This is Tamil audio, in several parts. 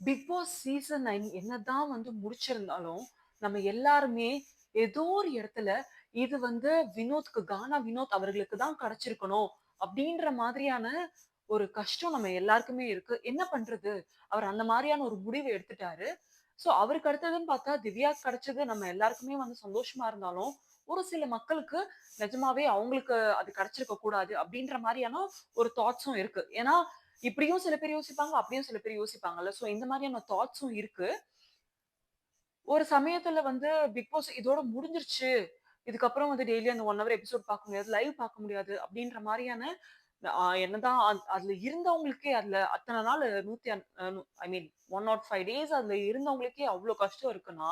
பிக் பாஸ் சீசன் 9 என்னதான் வந்து முடிச்சிருந்தாலும், நம்ம எல்லாருமே ஏதோ ஒரு இடத்துல, இது வந்து கானா வினோத் அவர்களுக்கு தான் கிடைச்சிருக்கணும். அப்படின்ற மாதிரியான ஒரு கஷ்டம் நம்ம எல்லாருக்குமே இருக்கு. என்ன பண்றது? அவர் அந்த மாரியான ஒரு முடிவு எடுத்துட்டாரு. சோ, அவருக்கு அடுத்ததுன்னு பார்த்தா திவ்யாக்கு கிடைச்சது நம்ம எல்லாருக்குமே வந்து சந்தோஷமா இருந்தாலும், ஒரு சில மக்களுக்கு நிஜமாவே அவங்களுக்கு அது கிடைச்சிருக்க கூடாது அப்படின்ற மாரியான ஒரு தாட்ஸும் இருக்கு. ஏன்னா, இப்படியும் சில பேர் யோசிப்பாங்க, அப்படியும் சில பேர் யோசிப்பாங்கல்ல. சோ, இந்த மாரியான தாட்ஸும் இருக்கு. ஒரு சமயத்துல வந்து பிக் பாஸ் இதோட முடிஞ்சிருச்சு. இதுக்கப்புறம் வந்து டெய்லி அந்த 1 ஹவர் எபிசோட் பார்க்க முடியாது. லைவ் பார்க்க முடியாது. அப்படின்ற மாரியான என்னதான் அதுல இருந்தவங்களுக்கே அதுல அத்தன நாள் 100 ஐ மீன் 105 டேஸ் அதுல இருந்தவங்களுக்கே அவ்ளோ கஷ்டம் இருக்குன்னா,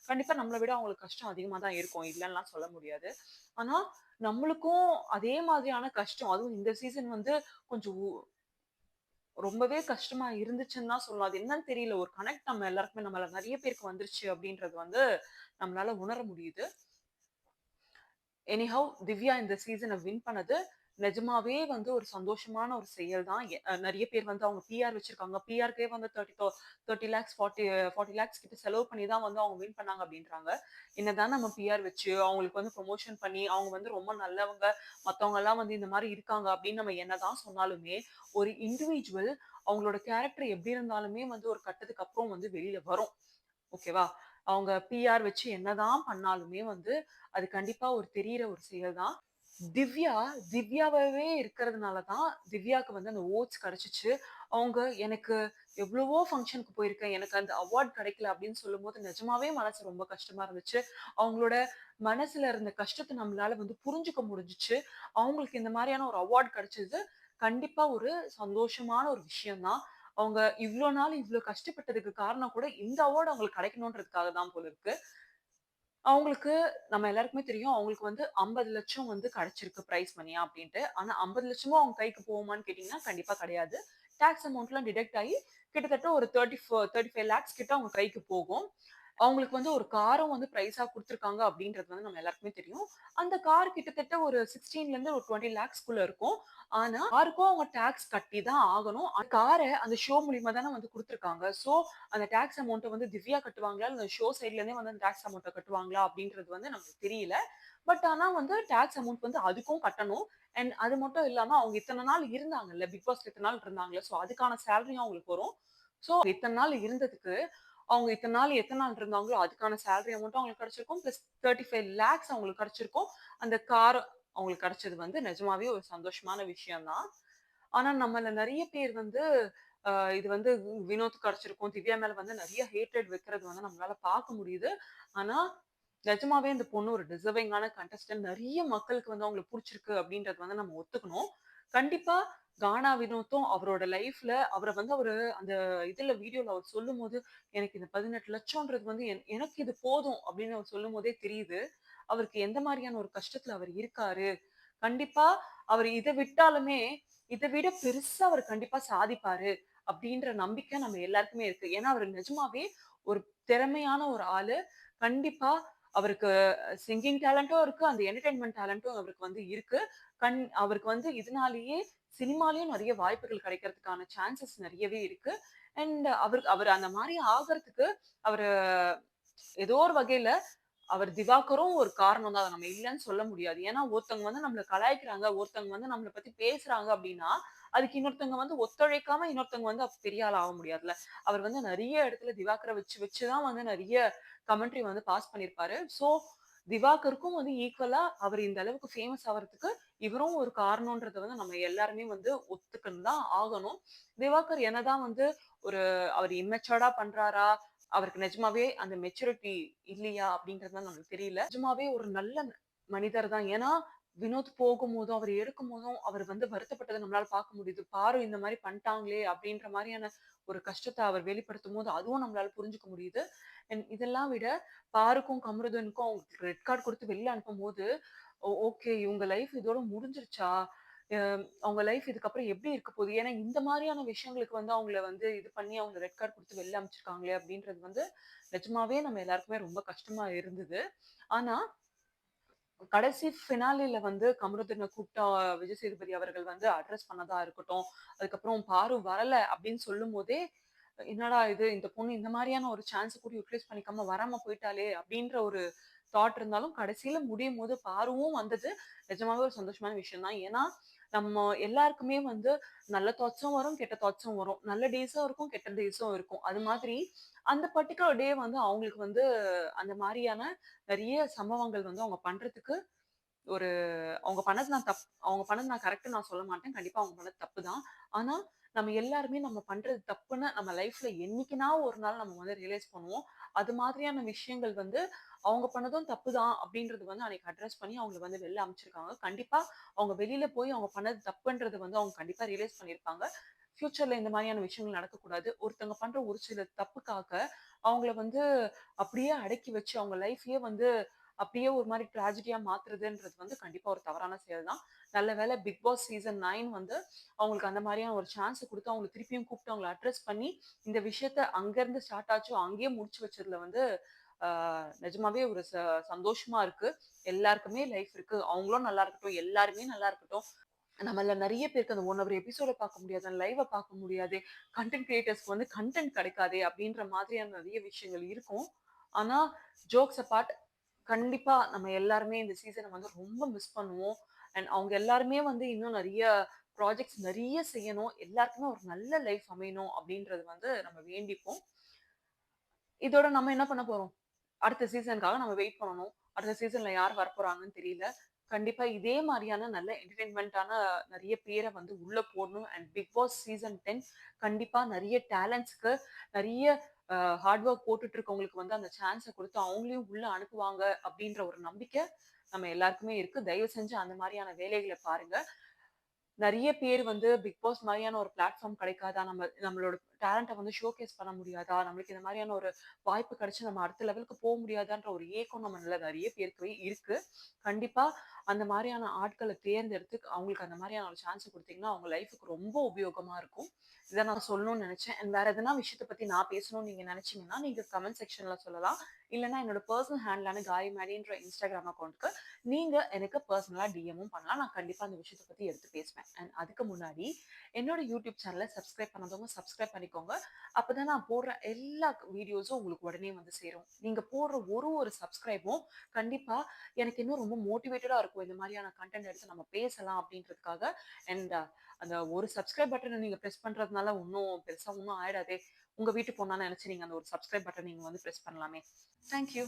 கண்டிப்பா நம்மள விட அவங்களுக்கு கஷ்டம் அதிகமா தான் இருக்கும். இல்லன்னுலாம் சொல்ல முடியாது. ஆனா, நம்மளுக்கும் அதே மாதிரியான கஷ்டம். அதுவும் இந்த சீசன் வந்து கொஞ்சம் ரொம்பவே கஷ்டமா இருந்துச்சுன்னு தான் சொல்லலாம். அது என்னன்னு தெரியல. ஒரு கனெக்ட் நம்ம எல்லாருக்குமே நம்மள நெறைய பேருக்கு வந்துருச்சு அப்படின்றது வந்து நம்மளால உணர முடியுது. எனிஹவ் திவ்யா இந்த சீசன வின் பண்ணது நிஜமாவே வந்து ஒரு சந்தோஷமான ஒரு செயல் தான். நெறைய பேர் வந்து அவங்க பிஆர் வச்சிருக்காங்க. பிஆர்க்கே வந்து 30 லேக்ஸ் 40 லேக்ஸ் கிட்ட செலவு பண்ணி தான் வந்து அவங்க வின் பண்ணாங்க அப்படின்றாங்க. என்னதான் நம்ம பிஆர் வச்சு அவங்களுக்கு வந்து ப்ரமோஷன் பண்ணி, அவங்க வந்து ரொம்ப நல்லவங்க, மத்தவங்கலாம் வந்து இந்த மாரி இருக்காங்க அப்படின்னு நம்ம என்னதான் சொன்னாலுமே, ஒரு இண்டிவிஜுவல் அவங்களோட கேரக்டர் எப்படி இருந்தாலுமே வந்து ஒரு கட்டத்துக்கு அப்புறம் வந்து வெளில வரும். ஓகேவா? அவங்க பிஆர் வச்சு என்னதான் பண்ணாலுமே வந்து, அது கண்டிப்பா ஒரு தெரியிற ஒரு செயல் தான். திவ்யா, திவ்யாவாவே இருக்கிறதுனால தான் திவ்யாக்கு வந்து அந்த வோட்ஸ் கிடைச்சுச்சு. அவங்க எனக்கு எவ்வளவோ ஃபங்ஷனுக்கு போயிருக்கேன். எனக்கு அந்த அவார்ட் கிடைக்கல அப்படின்னு சொல்லும்போது நிஜமாவே மனசு ரொம்ப கஷ்டமா இருந்துச்சு. அவங்களோட மனசுல இருந்த கஷ்டத்த நம்மளால வந்து புரிஞ்சுக்க முடிஞ்சுச்சு. அவங்களுக்கு இந்த மாரியான ஒரு அவார்ட் கிடைச்சது கண்டிப்பா ஒரு சந்தோஷமான ஒரு விஷயம் தான். அவங்க இவ்ளோ நாள் இவ்ளோ கஷ்டப்பட்டதுக்கு காரணம் கூட இந்த அவார்ட் அவங்களுக்கு கிடைக்கணுன்றதுக்காக தான் போல இருக்கு. அவங்களுக்கு நம்ம எல்லாருக்குமே தெரியும். அவங்களுக்கு வந்து 50,00,000 வந்து கிடைச்சிருக்கு பிரைஸ் மணியா அப்டின்ட்டு. ஆனா 50,00,000ம் அவங்க கைக்கு போகுமான்னு கேட்டீங்கன்னா, கண்டிப்பா கிடையாது. டாக்ஸ் அமவுண்ட்லாம் டிடக்ட் ஆயி கிட்டத்தட்ட ஒரு 35 லேக்ஸ் கிட்ட அவங்க கைக்கு போகும். அவங்களுக்கு வந்து ஒரு காரும் வந்து பிரைஸா குடுத்துருக்காங்க அப்டின்றது வந்து நம்ம எல்லாருக்குமே தெரியும். அந்த கார் கிட்டத்தட்ட ஒரு 16லருந்து ஒரு 20 லேக்ஸ்க்குள்ள இருக்கும். ஆனா, காருக்கும் அவங்க டாக்ஸ் கட்டி தான் ஆகணும். கார அந்த ஷோ மூலியமா தானே வந்து குடுத்துருக்காங்க. சோ, அந்த டாக்ஸ் அமௌண்ட்ட வந்து திவ்யா கட்டுவாங்களா? இல்ல ஷோ சைட்ல இருந்தே வந்து அந்த டாக்ஸ் அமௌண்ட்ட கட்டுவாங்களா? அப்படின்றது வந்து நமக்கு தெரியல. பட் ஆனா வந்து டாக்ஸ் அமௌண்ட் வந்து அதுக்கும் கட்டணும். அண்ட் அது மட்டும் இல்லாம அவங்க இத்தன நாள் இருந்தாங்கல்ல. பிக் பாஸ்ல இத்தன நாள் இருந்தாங்கல்ல. சோ அதுக்கான சேலரியும் அவங்களுக்கு வரும். சோ இத்தன நாள் இருந்ததுக்கு, அவங்க இத்தன நாள் எத்தன நாள் இருந்தாங்களோ அதுக்கான சேலரி அமௌண்ட்டும் அவங்களுக்கு கிடைச்சிருக்கும். பிளஸ் 35 லேக்ஸ் அவங்களுக்கு கிடைச்சிருக்கும். அந்த கார் அவங்களுக்கு கிடைச்சது வந்து நிஜமாவே ஒரு சந்தோஷமான விஷயம் தான். ஆனா நம்மள நெறைய பேர் வந்து அ இது வந்து வினோத் கிடைச்சிருக்கும். திவ்யா மேல வந்து நெறைய ஹேட்ரட் வைக்கிறது வந்து நம்மளால பார்க்க முடியுது. ஆனா, நிஜமாவே இந்த பொண்ணு ஒரு டிசர்விங்கான கண்டஸ்டன்ட். நெறைய மக்களுக்கு வந்து அவங்கள புடிச்சிருக்கு அப்படின்றது வந்து நம்ம ஒத்துக்கணும். கண்டிப்பா கானா வினோத்தும் அவரோட லைஃப்ல அவரு அந்த வீடியோல அவர் சொல்லும்போது, எனக்கு இந்த 18,00,000ன்றது வந்து எனக்கு இது போதும் அப்படின்னு அவர் சொல்லும்போதே தெரியுது. அவருக்கு எந்த மாரியான ஒரு கஷ்டத்துல அவர் இருக்காரு. கண்டிப்பா அவர் இத விட்டாலுமே, இத விட பெருசா அவர் கண்டிப்பா சாதிப்பாரு. அப்டின்ற நம்பிக்கை நம்ம எல்லாருக்குமே இருக்கு. ஏன்னா, அவரு நிஜமாவே ஒரு திறமையான ஒரு ஆளு. கண்டிப்பா அவருக்கு சிங்கிங் டேலண்ட்டும் இருக்கு. அந்த என்டர்டெயின்மென்ட் டேலண்ட்டும் அவருக்கு வந்து இருக்கு. அவருக்கு வந்து இதனாலேயே சினிமாலயும் நெறைய வாய்ப்புகள் கிடைக்கிறதுக்கான சான்சஸ் நெறையவே இருக்கு. அண்ட் அவரு அந்த மாரி ஆகுறதுக்கு அவரு ஏதோ ஒரு வகையில அவர் திவாகரும் ஒரு காரணம் தான். அத நம்ம இல்லன்னு சொல்ல முடியாது. ஏன்னா, ஒருத்தவங்க வந்து நம்மள கலாய்க்கிறாங்க, ஒருத்தவங்க வந்து நம்மள பத்தி பேசுறாங்க அப்டின்னா, அதுக்கு இன்னொருத்தவங்க வந்து ஒத்துழைக்காம இன்னொருத்தவங்க வந்து பெரிய ஆள் ஆக முடியாதுல்ல. அவர் வந்து நெறைய இடத்துல திவாகர வச்சு வச்சு தான் வந்து நெறைய கமெண்ட்ரி வந்து பாஸ் பண்ணியிருப்பாரு. சோ, திவாகருக்கும் வந்து ஈக்குவலா அவர் இந்த அளவுக்கு ஃபேமஸ் ஆவறதுக்கு இவரும் ஒரு காரணம்ன்றத வந்து நம்ம எல்லாருமே வந்து ஒத்துக்கன்னு தான் ஆகணும். திவாகர் என்னதான் வந்து ஒரு அவர் இம்மெச்சூர்டா பண்றாரா? அவருக்கு நிஜமாவே அந்த மெச்சூரிட்டி இல்லையா? அப்படின்றதுலாம் நமக்கு தெரியல. நிஜமாவே ஒரு நல்ல மனிதர் தான். ஏன்னா, வினோத் போகும்போதும், அவர் எடுக்கும்போதும், அவர் வந்து வருத்தப்பட்டத நம்மளால பார்க்க முடியுது. பாரு இந்த மாரி பண்ட்டாங்களே! அப்படின்ற மாரியான ஒரு கஷ்டத்த அவர் வெளிப்படுத்தும்போது, அதுவும் நம்மளால புரிஞ்சுக்க முடியுது. அண்ட் இதெல்லாம் விட பாருக்கும், கமருதனுக்கும் அவங்களுக்கு ரெட் கார்ட் குடுத்து வெளில அனுப்பும்போது, ஓகே இவங்க லைஃப் இதோட முடிஞ்சிருச்சா? அ அவங்க லைஃப் இதுக்கப்புறம் எப்படி இருக்க போகுது? ஏன்னா இந்த மாரியான விஷயங்களுக்கு வந்து அவங்கள வந்து இது பண்ணி அவங்க ரெட் கார்ட் குடுத்து வெளில அனுப்பிச்சிருக்காங்களே அப்படின்றது வந்து நிஜமாவே நம்ம எல்லாருக்குமே ரொம்ப கஷ்டமா இருந்தது. ஆனா, கடைசி ஃபினாலேல வந்து கமருதீன கூப்ட்டா விஜய் சேதுபதி அவர்கள் வந்து அட்ரஸ் பண்ணதா இருக்கட்டும். அதுக்கப்புறம் பாரு வரல அப்படின்னு சொல்லும்போதே, என்னடா இது இந்த பொண்ணு இந்த மாரியான ஒரு சான்ஸ் கூட யூட்டிலைஸ் பண்ணிக்காம வராம போயிட்டாளே! அப்டின்ற ஒரு தாட் இருந்தாலும், கடைசில முடியும்போது பார்வும் வந்தது. நிஜமாவே ஒரு சந்தோஷமான விஷயம் தான். ஏன்னா, நம்ம எல்லாருக்குமே வந்து நல்ல தாட்ஸும் வரும், கெட்ட தாட்ஸும் வரும். நல்ல டேஸும் இருக்கும், கெட்ட டேஸும் இருக்கும். அது மாதிரி அந்த பர்ட்டிகுலர் டே வந்து அவங்களுக்கு வந்து அந்த மாரியான நெறைய சம்பவங்கள் வந்து அவங்க பண்றதுக்கு ஒரு அவங்க பண்ணது நான் கரெக்ட்ன்னு நான் சொல்ல மாட்டேன். கண்டிப்பா அவங்க பண்ணது தப்பு தான். ஆனா, நம்ம எல்லாருமே நம்ம பண்றது தப்புன்னு நம்ம லைஃப்ல என்னைக்குனா ஒரு நாள் நம்ம வந்து ரியலைஸ் பண்ணுவோம். அது மாதிரியான விஷயங்கள் வந்து அவங்க பண்ணதும் தப்பு தான் அப்படின்றது வந்து அன்னைக்கு அட்ரஸ் பண்ணி அவங்கள வந்து வெளில அனுப்பிச்சிருக்காங்க. கண்டிப்பா அவங்க வெளியில போய் அவங்க பண்ணது தப்புன்றது வந்து அவங்க கண்டிப்பா ரியலைஸ் பண்ணியிருப்பாங்க. ஃபியூச்சர்ல இந்த மாதிரியான விஷயங்கள் நடக்கக்கூடாது. ஒருத்தவங்க பண்ற ஒரு சில தப்புக்காக அவங்கள வந்து அப்படியே அடக்கி வச்சு அவங்க லைஃப்பயே வந்து அப்படியே ஒரு மாரி ட்ராஜடியா மாத்துறதுன்றது வந்து கண்டிப்பா ஒரு தவறான செயல் தான். நல்ல வேளை பிக் பாஸ் சீசன் 9 வந்து அவங்களுக்கு அந்த மாரியான ஒரு சான்ஸ் குடுத்து அவங்கள திருப்பியும் கூப்பிட்டு அவங்கள அட்ரஸ் பண்ணி, இந்த விஷயத்த அங்கருந்து ஸ்டார்ட் ஆச்சோ அங்கேயே முடிச்சு வச்சதுல வந்து ஆ நிஜமாவே ஒரு சந்தோஷமா இருக்கு. எல்லாருக்குமே லைஃப் இருக்கு. அவங்களும் நல்லா இருக்கட்டும், எல்லாருமே நல்லா இருக்கட்டும். நம்மள நெறைய பேருக்கு அந்த 1 ஹவர் எபிசோட பார்க்க முடியாது. அந்த லைவ்வ பார்க்க முடியாதே. கன்டென்ட் கிரியேட்டர்ஸ்க்கு வந்து கன்டென்ட் கிடைக்காதே அப்டின்ற மாதிரியான நெறைய விஷயங்கள் இருக்கும். ஆனா, ஜோக்ஸ் அபார்ட் கண்டிப்பா நம்ம எல்லாருமே இந்த சீசன வந்து ரொம்ப மிஸ் பண்ணுவோம். அண்ட் அவங்க எல்லாருமே வந்து இன்னும் நெறைய ப்ராஜெக்ட்ஸ் நெறைய செய்யணும். எல்லாருக்குமே ஒரு நல்ல லைஃப் அமையணும் அப்டின்றது வந்து நம்ம வேண்டிப்போம். இதோட நம்ம என்ன பண்ண போறோம்? அடுத்த சீசனுக்காக நம்ம வெயிட் பண்ணணும். அடுத்த சீசன்ல யார் வரப்போறாங்கன்னு தெரியல. கண்டிப்பா இதே மாரியான நல்ல என்டர்டெயின்மென்ட்டான நெறைய பேர வந்து உள்ள போடணும். அண்ட் பிக் பாஸ் சீசன் 10 கண்டிப்பா நெறைய டேலண்ட்ஸ்க்கு நெறைய ஹார்ட் ஒர்க் போட்டுட்டு இருக்கவங்களுக்கு வந்து அந்த சான்ஸ குடுத்து அவங்களையும் உள்ள அனுப்புவாங்க அப்டின்ற ஒரு நம்பிக்கை நம்ம எல்லாருக்குமே இருக்கு. தயவு செஞ்சு அந்த மாரியான வேலைகள பாருங்க. நெறைய பேர் வந்து பிக் பாஸ் மாரியான ஒரு பிளாட்ஃபார்ம் கிடைக்காதா? நம்மளோட டேலண்ட்ட வந்து ஷோகேஸ் பண்ண முடியாதா? நம்மளுக்கு இந்த மாரியான ஒரு வாய்ப்பு கிடைச்சு நம்ம அடுத்த லெவலுக்கு முடியாதான்ற ஒரு ஏக்கம் நம்மள்ல நெறைய பேருக்கு இருக்கு. கண்டிப்பா அந்த மாரியான ஆட்கள தேர்ந்தெடுத்து அவங்களுக்கு அந்த மாரியான ஒரு சான்ஸ் குடுத்தீங்கன்னா, அவங்க லைஃப்க்கு ரொம்ப உபயோகமா இருக்கும். இத நான் சொல்லணும்னு நெனச்சேன். அண்ட் வேற எதனா விஷயத்த பத்தி நான் பேசணும்னு நீங்க நெனச்சீங்கன்னா, நீங்க கமெண்ட் செக்ஷன்ல சொல்லலாம். இல்லன்னா என்னோட பெர்சனல் ஹேண்ட்லான காயமேடின்ற இன்ஸ்டாகிராம் அக்கவுண்ட்க்கு நீங்க எனக்கு பெர்சனலா டிஎம்மும் பண்ணலாம். நான் கண்டிப்பா அந்த விஷயத்த பத்தி எடுத்து பேசுவேன். அண்ட் அதுக்கு முன்னாடி என்னோட யூடியூப் சேனல சப்ஸ்கிரைப் பண்ணாதவங்க சப்ஸ்கிரைப் பண்ணிக்கோங்க. அப்பதான் நான் போடுற எல்லா வீடியோஸும் உங்களுக்கு உடனே வந்து சேரும். நீங்க போடுற ஒரு சப்ஸ்கிரைபும் கண்டிப்பா எனக்கு இன்னும் ரொம்ப மோட்டிவேட்டடா இருக்கும். இந்த மாரியான கன்டென்ட் எடுத்து நம்ம பேசலாம் அப்படின்றதுக்காக. அண்ட் அந்த ஒரு சப்ஸ்கிரைப் பட்டன நீங்க பிரஸ் பண்றதுனால ஒண்ணும் பெருசா ஒண்ணும் ஆயிடாதே. உங்க வீட்டு பொண்ணா நெனச்சு நீங்க அந்த ஒரு சப்ஸ்கிரைப் பட்டன் நீங்க வந்து பிரஸ் பண்ணலாமே. Thank you.